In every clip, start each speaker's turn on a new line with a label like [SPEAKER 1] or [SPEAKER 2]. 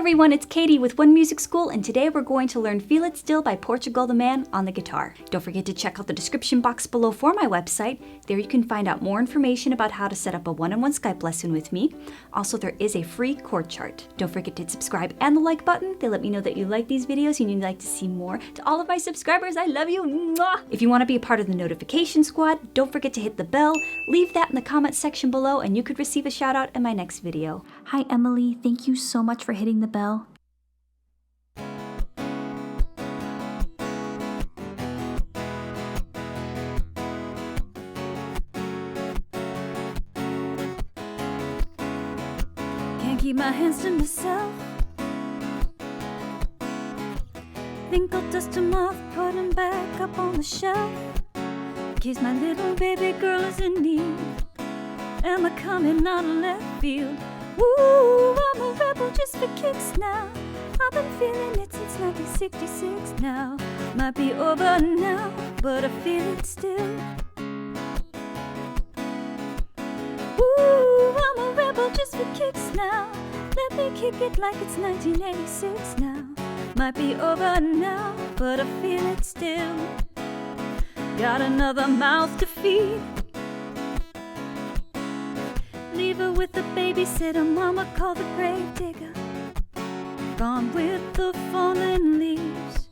[SPEAKER 1] everyone, it's Katie with One Music School, and today we're going to learn Feel It Still by Portugal the Man on the guitar. Don't forget to check out the description box below for my website. There you can find out more information about how to set up a one-on-one Skype lesson with me. Also, there is a free chord chart. Don't forget to subscribe and the like button. They let me know that you like these videos and you'd like to see more. To all of my subscribers, I love you. Mwah! If you want to be a part of the notification squad, don't forget to hit the bell. Leave that in the comment section below and you could receive a shout out in my next video. Hi Emily, thank you so much for hitting the bell. Can't keep my hands to myself. Think I'll dust them off, put them back up on the shelf. In case my little baby girl is in need. Am I coming out of left field? Woo, I'm a rebel just for kicks now. I've been feeling it since 1966 now. Might be over now, but I feel it still. Woo, I'm a rebel just for kicks now. Let me kick it like it's 1986 now. Might be over now, but I feel it still. Got another mouth to feed. Leave her with the babysitter, mama called the grave digger. Gone with the fallen leaves.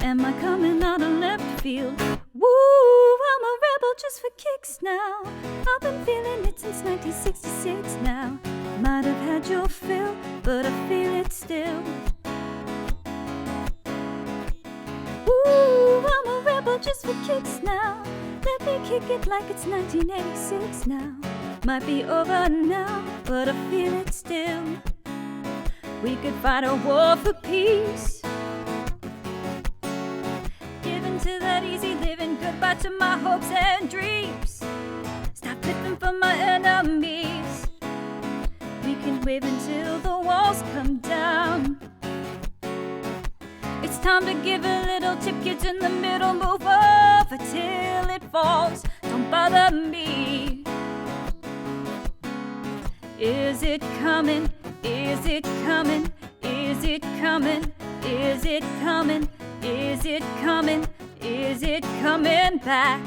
[SPEAKER 1] Am I coming out of left field? Woo, I'm a rebel just for kicks now. I've been feeling it since 1966 now. Might have had your fill, but I feel it still. Woo, I'm a rebel just for kicks now. Let me kick it like it's 1986 now. Might be over now, but I feel it still. We could fight a war for peace. Giving to that easy living, goodbye to my hopes and dreams. Stop living for my enemies. We can wave until the walls come down. It's time to give a little tip, kids in the middle, move over till it falls. Don't bother me. Is it coming? Is it coming? Is it coming? Is it coming? Is it coming? Is it coming back?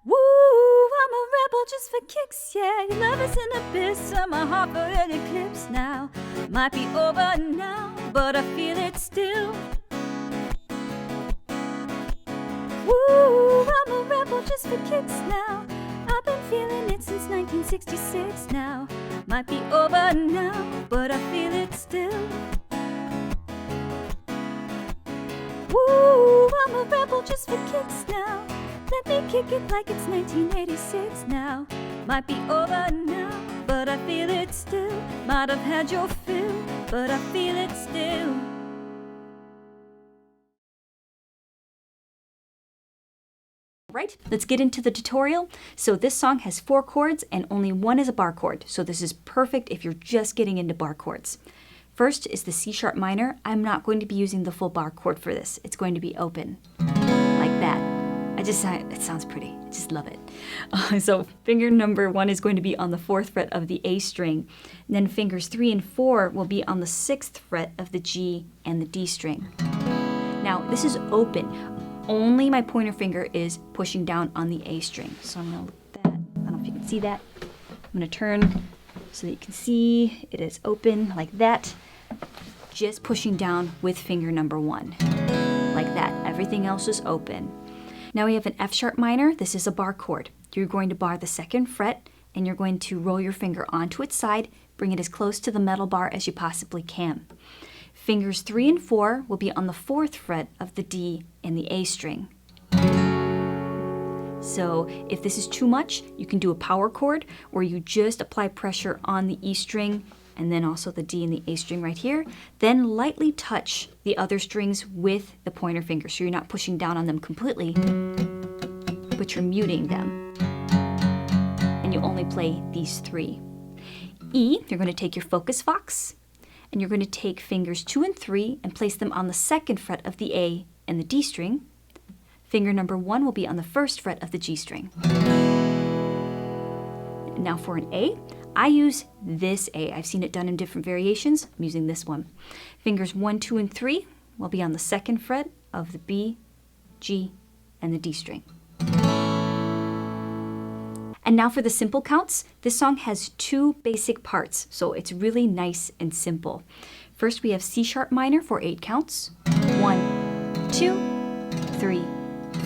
[SPEAKER 1] Woo, I'm a rebel just for kicks, yeah. Your love is an abyss, and my heart for an eclipse now. Might be over now, but I feel it still. Woo, I'm a rebel just for kicks now. I've been feeling it since 1966 now. Might be over now, but I feel it still. Woo, I'm a rebel just for kicks now. Let me kick it like it's 1986 now. Might be over now, but I feel it still. Might have had your fill, but I feel it still. Right, let's get into the tutorial. So this song has 4 chords and only one is a bar chord. So this is perfect if you're just getting into bar chords. First is the C sharp minor. I'm not going to be using the full bar chord for this. It's going to be open, like that. It sounds pretty, I just love it. So finger number 1 is going to be on the 4th fret of the A string. And then fingers 3 and 4 will be on the 6th fret of the G and the D string. Now this is open. Only my pointer finger is pushing down on the A string. So I'm gonna look at that. I don't know if you can see that. I'm gonna turn so that you can see it is open like that. Just pushing down with finger number 1. Like that. Everything else is open. Now we have an F sharp minor. This is a bar chord. You're going to bar the 2nd fret and you're going to roll your finger onto its side, bring it as close to the metal bar as you possibly can. Fingers 3 and 4 will be on the 4th fret of the D and the A string. So if this is too much, you can do a power chord where you just apply pressure on the E string and then also the D and the A string right here. Then lightly touch the other strings with the pointer finger. So you're not pushing down on them completely, but you're muting them. And you only play these 3. E, you're going to take your focus fox. And you're going to take fingers 2 and 3 and place them on the 2nd fret of the A and the D string. Finger number 1 will be on the 1st fret of the G string. Now for an A, I use this A. I've seen it done in different variations. I'm using this one. Fingers 1, 2, and 3 will be on the 2nd fret of the B, G, and the D string. And now for the simple counts. This song has 2 basic parts, so it's really nice and simple. First, we have C sharp minor for 8 counts. 1, 2, 3,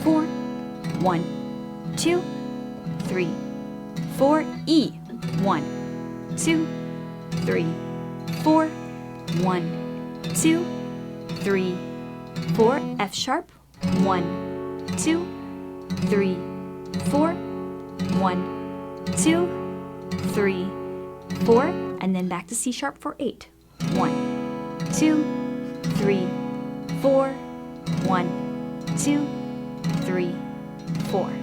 [SPEAKER 1] 4. 1, 2, 3, 4. E. 1, 2, 3, 4. 1, 2, 3, 4. F sharp. 1, 2, 3, 4. 1, 2, 3, 4. And then back to C sharp for 8. 1, 2, 3, 4. 1, 2, 3, 4.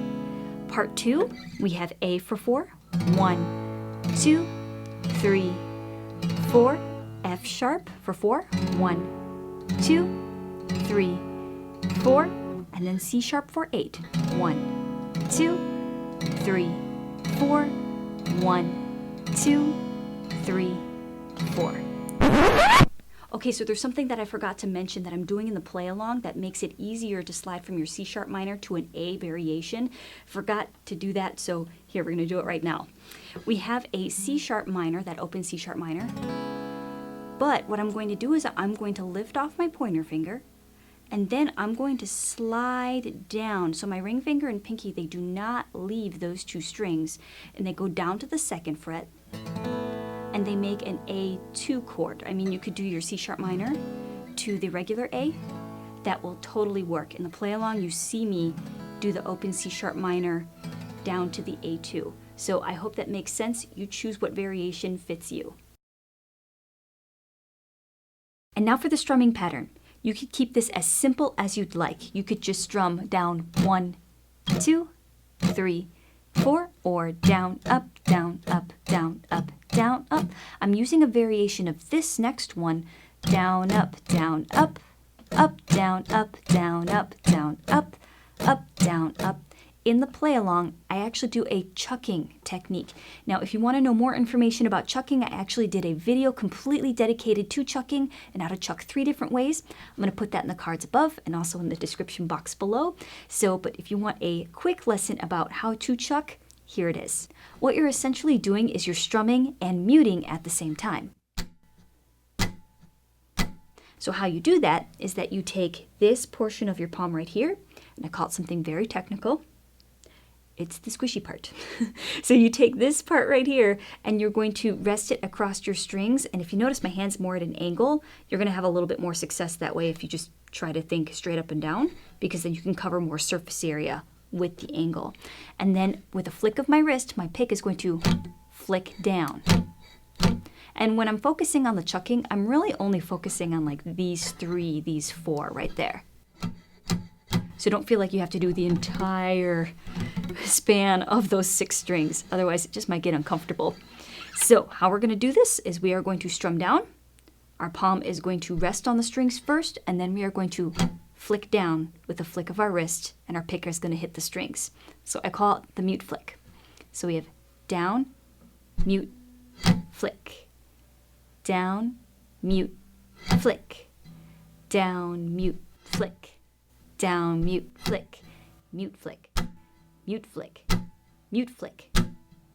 [SPEAKER 1] Part 2, we have A for 4. 1, 2, 3, 4. F sharp for 4. 1, 2, 3, 4. And then C sharp for 8. 1, 2, 3, 4. 1, 2, 3, 4. Okay, so there's something that I forgot to mention that I'm doing in the play along that makes it easier to slide from your C sharp minor to an A variation. Forgot to do that, so here we're going to do it right now. We have a C sharp minor, that open C sharp minor, but what I'm going to do is I'm going to lift off my pointer finger, and then I'm going to slide down. So my ring finger and pinky, they do not leave those 2 strings, and they go down to the 2nd fret, and they make an A2 chord. I mean, you could do your C sharp minor to the regular A. That will totally work. In the play along, you see me do the open C sharp minor down to the A2. So I hope that makes sense. You choose what variation fits you. And now for the strumming pattern. You could keep this as simple as you'd like. You could just strum down 1, 2, 3, 4, or down, up, down, up, down, up, down, up. I'm using a variation of this next one, down, up, down, up, up, down, up, down, up, down, up, up, down, up. In the play along, I actually do a chucking technique. Now, if you want to know more information about chucking, I actually did a video completely dedicated to chucking and how to chuck 3 different ways. I'm going to put that in the cards above and also in the description box below. But if you want a quick lesson about how to chuck, here it is. What you're essentially doing is you're strumming and muting at the same time. So how you do that is that you take this portion of your palm right here, and I call it something very technical. It's the squishy part. So you take this part right here and you're going to rest it across your strings. And if you notice my hand's more at an angle, you're going to have a little bit more success that way if you just try to think straight up and down, because then you can cover more surface area with the angle. And then with a flick of my wrist, my pick is going to flick down. And when I'm focusing on the chucking, I'm really only focusing on like these 3, these 4 right there. So don't feel like you have to do the entire span of those 6 strings. Otherwise, it just might get uncomfortable. So how we're going to do this is we are going to strum down. Our palm is going to rest on the strings first, and then we are going to flick down with a flick of our wrist, and our picker is going to hit the strings. So I call it the mute flick. So we have down, mute, flick. Down, mute, flick. Down, mute, flick. Down, mute, flick, mute, flick, mute, flick, mute, flick,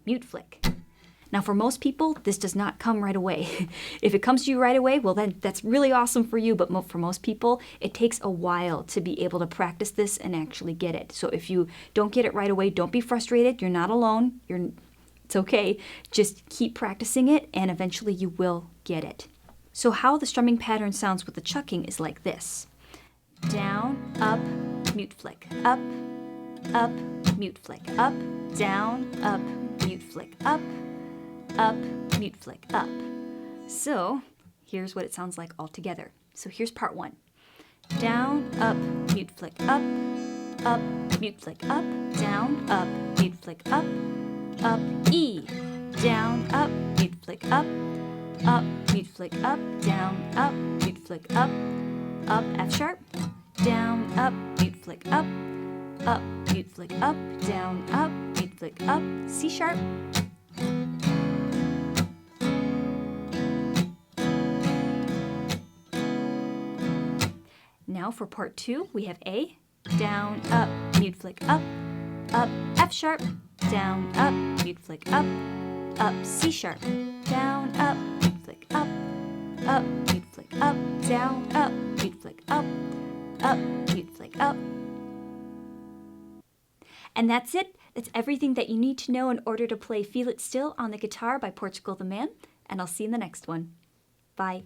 [SPEAKER 1] mute, flick. Now for most people, this does not come right away. If it comes to you right away, well then that's really awesome for you, but for most people, it takes a while to be able to practice this and actually get it. So if you don't get it right away, don't be frustrated. You're not alone. It's okay. Just keep practicing it and eventually you will get it. So how the strumming pattern sounds with the chucking is like this. Down, up, mute flick, up, mute flick, up, down, up, mute flick, up, mute flick, up. So here's what it sounds like all together. So here's part 1. Down, up, mute flick, up, mute flick, up, down, up, mute flick, up, E, down, up, mute flick, up, mute flick, up, down, up, mute flick, up, F sharp, down, up, mute flick, up, mute flick, up, down, up, mute flick, up, C sharp, Now for part 2, we have A, down, up, mute flick, up, F sharp, down, up, mute flick, up, C sharp, down, up, mute flick, up, mute flick, up, down, up, mute flick, up, mute flick, up. And that's it. That's everything that you need to know in order to play Feel It Still on the guitar by Portugal the Man, and I'll see you in the next one. Bye.